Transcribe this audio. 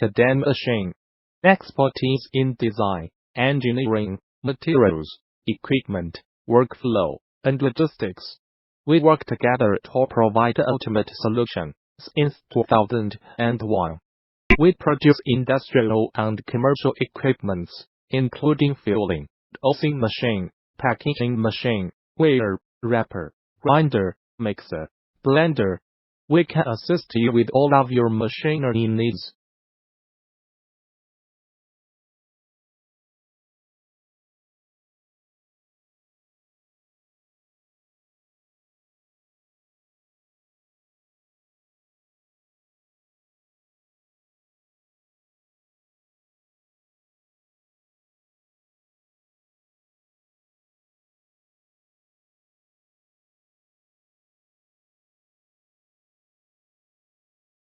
dam machine. Expertise in design, engineering, materials, equipment, workflow, and logistics. We work together to provide the ultimate solution. Since 2001, we produce industrial and commercial equipments, including filling, dosing machine, packaging machine, weigher, wrapper, grinder, mixer, blender. We can assist you with all of your machinery needs.